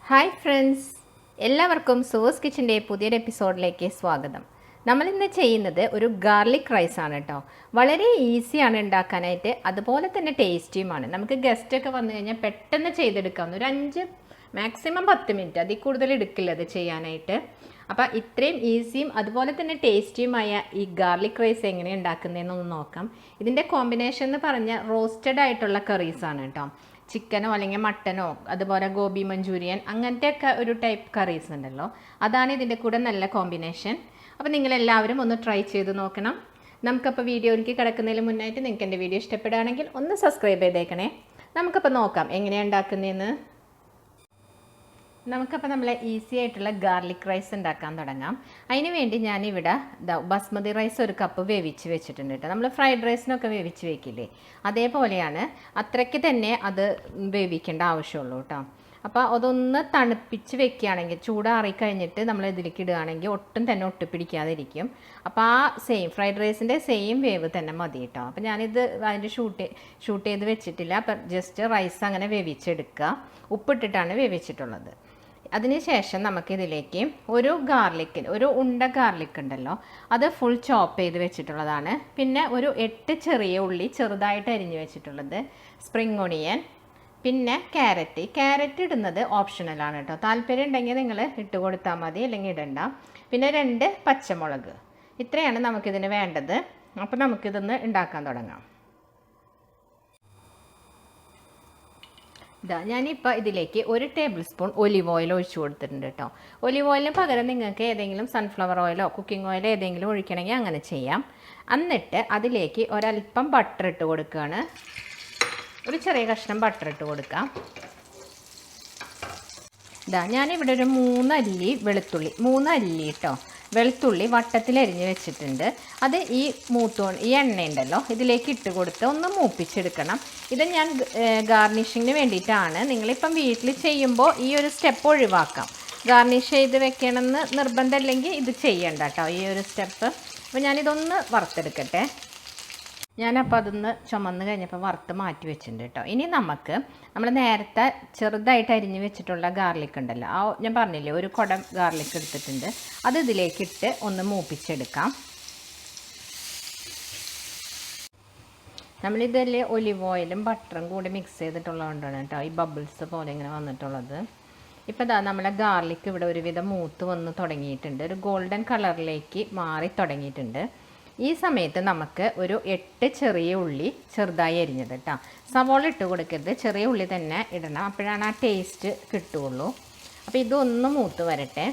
Hi friends, എല്ലാവർക്കും sauce കിച്ചൻ്റെ പുതിയൊരു എപ്പിസോഡിലേക്ക് സ്വാഗതം. നമ്മളിന്ന് ചെയ്യുന്നത് ഒരു ഗാർലിക് റൈസ് ആണ് കേട്ടോ. വളരെ ഈസിയാണ് ഉണ്ടാക്കാനായിട്ട്, അതുപോലെ തന്നെ ടേസ്റ്റിയുമാണ്. നമുക്ക് ഗസ്റ്റൊക്കെ വന്നു കഴിഞ്ഞാൽ പെട്ടെന്ന് ചെയ്തെടുക്കാവുന്ന ഒരു 5 മാക്സിമം 10 മിനിറ്റ്, അതിൽ കൂടുതൽ എടുക്കില്ല അത് ചെയ്യാനായിട്ട്. അപ്പോൾ ഇത്രയും ഈസിയും അതുപോലെ തന്നെ ടേസ്റ്റിയുമായ ഈ ഗാർലിക് റൈസ് എങ്ങനെയാണ് ഉണ്ടാക്കുന്നതെന്നൊന്ന് നോക്കാം. ഇതിൻ്റെ കോമ്പിനേഷൻ എന്ന് പറഞ്ഞാൽ റോസ്റ്റഡ് ആയിട്ടുള്ള കറീസാണ് കേട്ടോ. ചിക്കനോ അല്ലെങ്കിൽ മട്ടനോ അതുപോലെ ഗോബി മഞ്ചൂരിയൻ അങ്ങനത്തെയൊക്കെ ഒരു ടൈപ്പ് കറീസ് ഉണ്ടല്ലോ, അതാണ് ഇതിൻ്റെ കൂടെ നല്ല കോമ്പിനേഷൻ. അപ്പോൾ നിങ്ങളെല്ലാവരും ഒന്ന് ട്രൈ ചെയ്ത് നോക്കണം. നമുക്കപ്പോൾ വീഡിയോയിലേക്ക് കിടക്കുന്നതിന് മുന്നായിട്ട് നിങ്ങൾക്ക് എൻ്റെ വീഡിയോ ഇഷ്ടപ്പെടുകയാണെങ്കിൽ ഒന്ന് സബ്സ്ക്രൈബ് ചെയ്തേക്കണേ. നമുക്കപ്പോൾ നോക്കാം എങ്ങനെയാണ് ഉണ്ടാക്കുന്നതെന്ന്. നമുക്കപ്പോൾ നമ്മളെ ഈസി ആയിട്ടുള്ള ഗാർലിക് റൈസ് ഉണ്ടാക്കാൻ തുടങ്ങാം. അതിന് വേണ്ടി ഞാനിവിടെ ബസ്മതി റൈസ് 1 കപ്പ് വേവിച്ച് വെച്ചിട്ടുണ്ട് കേട്ടോ. നമ്മൾ ഫ്രൈഡ് റൈസിനൊക്കെ വേവിച്ച് വെക്കില്ലേ, അതേപോലെയാണ്. അത്രയ്ക്ക് തന്നെ അത് വേവിക്കേണ്ട ആവശ്യമുള്ളൂ കേട്ടോ. അപ്പോൾ അതൊന്ന് തണുപ്പിച്ച് വെക്കുകയാണെങ്കിൽ, ചൂടാറി കഴിഞ്ഞിട്ട് നമ്മൾ ഇതിലേക്ക് ഇടുകയാണെങ്കിൽ ഒട്ടും തന്നെ ഒട്ടിപ്പിടിക്കാതിരിക്കും. അപ്പോൾ ആ സെയിം ഫ്രൈഡ് റൈസിൻ്റെ സെയിം വേവ് തന്നെ മതി കേട്ടോ. അപ്പോൾ ഞാനിത് അതിൻ്റെ ഷൂട്ട് ചെയ്ത് വെച്ചിട്ടില്ല. അപ്പം ജസ്റ്റ് റൈസ് അങ്ങനെ വേവിച്ചെടുക്കുക. ഉപ്പിട്ടിട്ടാണ് വേവിച്ചിട്ടുള്ളത്. അതിനുശേഷം നമുക്കിതിലേക്ക് ഒരു ഉണ്ട ഗാർലിക് ഉണ്ടല്ലോ, അത് ഫുൾ ചോപ്പ് ചെയ്ത് വെച്ചിട്ടുള്ളതാണ്. പിന്നെ ഒരു 8 ചെറിയ ഉള്ളി ചെറുതായിട്ട് അരിഞ്ഞ് വെച്ചിട്ടുള്ളത്, സ്പ്രിംഗ് ഒണിയൻ, പിന്നെ ക്യാരറ്റ് ഇടുന്നത് ഓപ്ഷണലാണ് കേട്ടോ. താല്പര്യം ഉണ്ടെങ്കിൽ നിങ്ങൾ ഇട്ട് കൊടുത്താൽ മതി, അല്ലെങ്കിൽ ഇടണ്ട. പിന്നെ 2 പച്ചമുളക്. ഇത്രയാണ് നമുക്കിതിന് വേണ്ടത്. അപ്പോൾ നമുക്കിതൊന്ന് ഉണ്ടാക്കാൻ തുടങ്ങാം. ഞാനിപ്പോൾ ഇതിലേക്ക് 1 ടേബിൾ സ്പൂൺ ഒലിവ് ഓയിൽ ഒഴിച്ച് കൊടുത്തിട്ടുണ്ട് കേട്ടോ. ഒലിവ് ഓയിലിന് പകരം നിങ്ങൾക്ക് ഏതെങ്കിലും സൺഫ്ലവർ ഓയിലോ കുക്കിംഗ് ഓയിലോ ഏതെങ്കിലും ഒഴിക്കണമെങ്കിൽ അങ്ങനെ ചെയ്യാം. എന്നിട്ട് അതിലേക്ക് ഒരല്പം ബട്ടർ ഇട്ട് കൊടുക്കുകയാണ്. ഒരു ചെറിയ കഷ്ണം ബട്ടർ ഇട്ട് കൊടുക്കാം. ഞാനിവിടെ ഒരു 3 അല്ലി കേട്ടോ വെളുത്തുള്ളി വട്ടത്തിലരിഞ്ഞ് വെച്ചിട്ടുണ്ട്. അത് ഈ എണ്ണയുണ്ടല്ലോ ഇതിലേക്ക് ഇട്ട് കൊടുത്ത് ഒന്ന് മൂപ്പിച്ചെടുക്കണം. ഇത് ഞാൻ ഗാർണിഷിങ്ങിന് വേണ്ടിയിട്ടാണ്. നിങ്ങളിപ്പം വീട്ടിൽ ചെയ്യുമ്പോൾ ഈ ഒരു സ്റ്റെപ്പ് ഒഴിവാക്കാം. ഗാർണിഷ് ചെയ്ത് വെക്കണമെന്ന് നിർബന്ധമില്ലെങ്കിൽ ഇത് ചെയ്യണ്ട കേട്ടോ, ഈ ഒരു സ്റ്റെപ്പ്. അപ്പോൾ ഞാനിതൊന്ന് വറുത്തെടുക്കട്ടെ. ഞാനപ്പോൾ അതൊന്ന് ചുമന്ന് കഴിഞ്ഞപ്പോൾ വറുത്ത് മാറ്റി വെച്ചിട്ടുണ്ട് കേട്ടോ. ഇനി നമ്മൾ നേരത്തെ ചെറുതായിട്ട് അരിഞ്ഞ് വെച്ചിട്ടുള്ള ഗാർലിക് ഉണ്ടല്ലോ, ഞാൻ പറഞ്ഞില്ലേ 1 കുടം ഗാർലിക് എടുത്തിട്ടുണ്ട്, അത് ഇതിലേക്കിട്ട് ഒന്ന് മൂപ്പിച്ചെടുക്കാം. നമ്മളിതിൽ ഒലിവ് ഓയിലും ബട്ടറും കൂടി മിക്സ് ചെയ്തിട്ടുള്ളതുകൊണ്ടാണ് കേട്ടോ ഈ ബബിൾസ് പോലെ ഇങ്ങനെ വന്നിട്ടുള്ളത്. ഇപ്പോൾ നമ്മളെ ഗാർലിക് ഇവിടെ ഒരുവിധം മൂത്ത് വന്ന് തുടങ്ങിയിട്ടുണ്ട്, ഒരു ഗോൾഡൻ കളറിലേക്ക് മാറി തുടങ്ങിയിട്ടുണ്ട്. ഈ സമയത്ത് നമുക്ക് ഒരു 8 ചെറിയ ഉള്ളി ചെറുതായി അരിഞ്ഞത് കേട്ടോ. സവോള ഇട്ട് കൊടുക്കരുത്, ചെറിയ ഉള്ളി തന്നെ ഇടണം, അപ്പോഴാണ് ആ ടേസ്റ്റ് കിട്ടുകയുള്ളൂ. അപ്പോൾ ഇതൊന്ന് മൂത്ത് വരട്ടെ.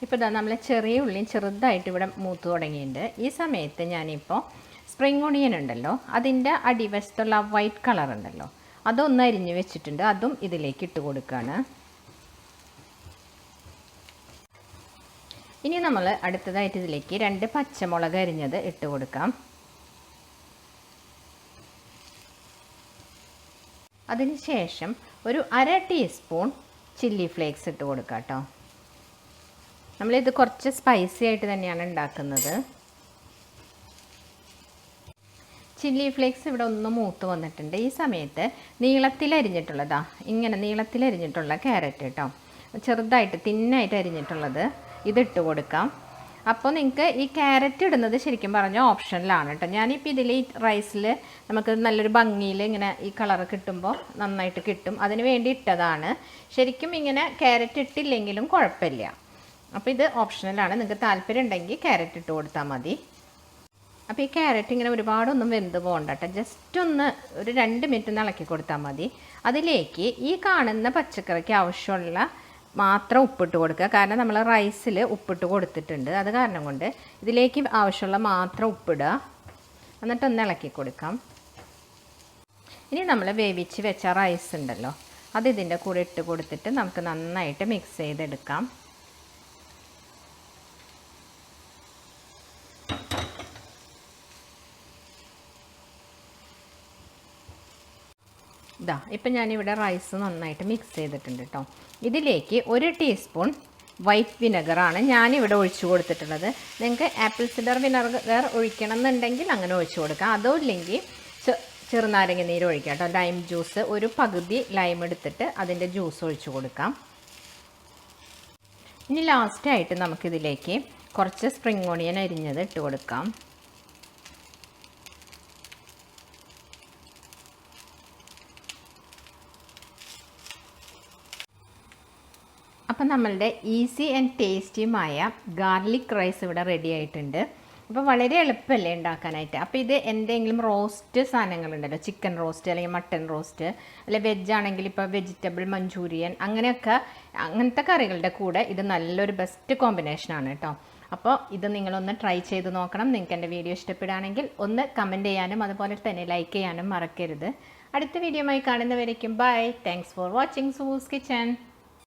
ഇപ്പോൾ നമ്മൾ ചെറിയ ഉള്ളിയും ചെറുതായിട്ട് ഇവിടെ മൂത്ത് തുടങ്ങിയിട്ടുണ്ട്. ഈ സമയത്ത് ഞാനിപ്പോൾ സ്പ്രിംഗ് ഒണിയൻ ഉണ്ടല്ലോ, അതിൻ്റെ അടിവശത്തുള്ള വൈറ്റ് കളർ ഉണ്ടല്ലോ, അതൊന്ന് അരിഞ്ഞ് വെച്ചിട്ടുണ്ട്, അതും ഇതിലേക്ക് ഇട്ട് കൊടുക്കുകയാണ്. ഇനി നമ്മൾ അടുത്തതായിട്ട് ഇതിലേക്ക് 2 പച്ചമുളക് അരിഞ്ഞത് ഇട്ട് കൊടുക്കാം. അതിനുശേഷം ഒരു 1/2 ടീസ്പൂൺ ചില്ലി ഫ്ലേക്സ് ഇട്ട് കൊടുക്കാം കേട്ടോ. നമ്മളിത് കുറച്ച് സ്പൈസി ആയിട്ട് തന്നെയാണ് ഉണ്ടാക്കുന്നത്. ചില്ലി ഫ്ലേക്സ് ഇവിടെ ഒന്ന് മൂത്ത് വന്നിട്ടുണ്ട്. ഈ സമയത്ത് നീളത്തിലരിഞ്ഞിട്ടുള്ള ക്യാരറ്റ് കേട്ടോ, ചെറുതായിട്ട് തിന്നായിട്ട് അരിഞ്ഞിട്ടുള്ളത് ഇതിട്ട് കൊടുക്കാം. അപ്പോൾ നിങ്ങൾക്ക് ഈ ക്യാരറ്റ് ഇടുന്നത് ശരിക്കും പറഞ്ഞാൽ ഓപ്ഷനിലാണ് കേട്ടോ. ഞാനിപ്പോൾ ഇതിൽ ഈ റൈസിൽ നമുക്ക് നല്ലൊരു ഭംഗിയിൽ ഇങ്ങനെ ഈ കളർ കിട്ടുമ്പോൾ നന്നായിട്ട് കിട്ടും, അതിന് വേണ്ടി ഇട്ടതാണ്. ശരിക്കും ഇങ്ങനെ ക്യാരറ്റ് ഇട്ടില്ലെങ്കിലും കുഴപ്പമില്ല. അപ്പോൾ ഇത് ഓപ്ഷനലാണ്, നിങ്ങൾക്ക് താല്പര്യം ഉണ്ടെങ്കിൽ ക്യാരറ്റ് ഇട്ട് കൊടുത്താൽ മതി. അപ്പോൾ ഈ ക്യാരറ്റ് ഇങ്ങനെ ഒരുപാടൊന്നും വെന്ത് പോകണ്ട കേട്ടോ, ജസ്റ്റ് ഒരു 2 മിനിറ്റ് ഇളക്കി കൊടുത്താൽ മതി. അതിലേക്ക് ഈ കാണുന്ന പച്ചക്കറിക്ക് ആവശ്യമുള്ള മാത്രം ഉപ്പിട്ട് കൊടുക്കുക. കാരണം നമ്മൾ റൈസിൽ ഉപ്പിട്ട് കൊടുത്തിട്ടുണ്ട്, അത് കാരണം കൊണ്ട് ഇതിലേക്ക് ആവശ്യമുള്ള മാത്രം ഉപ്പിടുക. എന്നിട്ടൊന്ന് ഇളക്കി കൊടുക്കാം. ഇനി നമ്മൾ വേവിച്ച് വെച്ച റൈസ് ഉണ്ടല്ലോ, അത് ഇതിൻ്റെ കൂടെ ഇട്ട് കൊടുത്തിട്ട് നമുക്ക് നന്നായിട്ട് മിക്സ് ചെയ്തെടുക്കാം. ഇപ്പം ഞാനിവിടെ റൈസ് നന്നായിട്ട് മിക്സ് ചെയ്തിട്ടുണ്ട് കേട്ടോ. ഇതിലേക്ക് 1 ടീസ്പൂൺ വൈറ്റ് വിനെഗറാണ് ഞാനിവിടെ ഒഴിച്ചു കൊടുത്തിട്ടുള്ളത്. നിങ്ങൾക്ക് ആപ്പിൾ സിഡർ വിനെഗർ ഒഴിക്കണം എന്നുണ്ടെങ്കിൽ അങ്ങനെ ഒഴിച്ചു കൊടുക്കാം. അതോ ഇല്ലെങ്കിൽ ചെറുനാരങ്ങ നീര് ഒഴിക്കാം കേട്ടോ. ലൈം ജ്യൂസ് ഒരു പകുതി ലൈം എടുത്തിട്ട് അതിൻ്റെ ജ്യൂസ് ഒഴിച്ച് കൊടുക്കാം. ഇനി ലാസ്റ്റായിട്ട് നമുക്കിതിലേക്ക് കുറച്ച് സ്പ്രിംഗ് ഓണിയൻ അരിഞ്ഞത് ഇട്ട് കൊടുക്കാം. അപ്പം നമ്മളുടെ ഈസി ആൻഡ് ടേസ്റ്റിയുമായ ഗാർലിക് റൈസ് ഇവിടെ റെഡി ആയിട്ടുണ്ട്. അപ്പോൾ വളരെ എളുപ്പമല്ലേ ഉണ്ടാക്കാനായിട്ട്. അപ്പോൾ ഇത് എന്തെങ്കിലും റോസ്റ്റ് സാധനങ്ങളുണ്ടല്ലോ, ചിക്കൻ റോസ്റ്റ് അല്ലെങ്കിൽ മട്ടൺ റോസ്റ്റ്, അല്ലെങ്കിൽ വെജ് ആണെങ്കിൽ ഇപ്പോൾ വെജിറ്റബിൾ മഞ്ചൂരിയൻ അങ്ങനത്തെ കറികളുടെ കൂടെ ഇത് നല്ലൊരു ബെസ്റ്റ് കോമ്പിനേഷനാണ് കേട്ടോ. അപ്പോൾ ഇത് നിങ്ങളൊന്ന് ട്രൈ ചെയ്ത് നോക്കണം. നിങ്ങൾക്ക് എൻ്റെ വീഡിയോ ഇഷ്ടപ്പെടുകയാണെങ്കിൽ ഒന്ന് കമൻറ്റ് ചെയ്യാനും അതുപോലെ തന്നെ ലൈക്ക് ചെയ്യാനും മറക്കരുത്. അടുത്ത വീഡിയോയുമായി കാണുന്നവരേക്കും bye. Thanks for watching Sue's kitchen.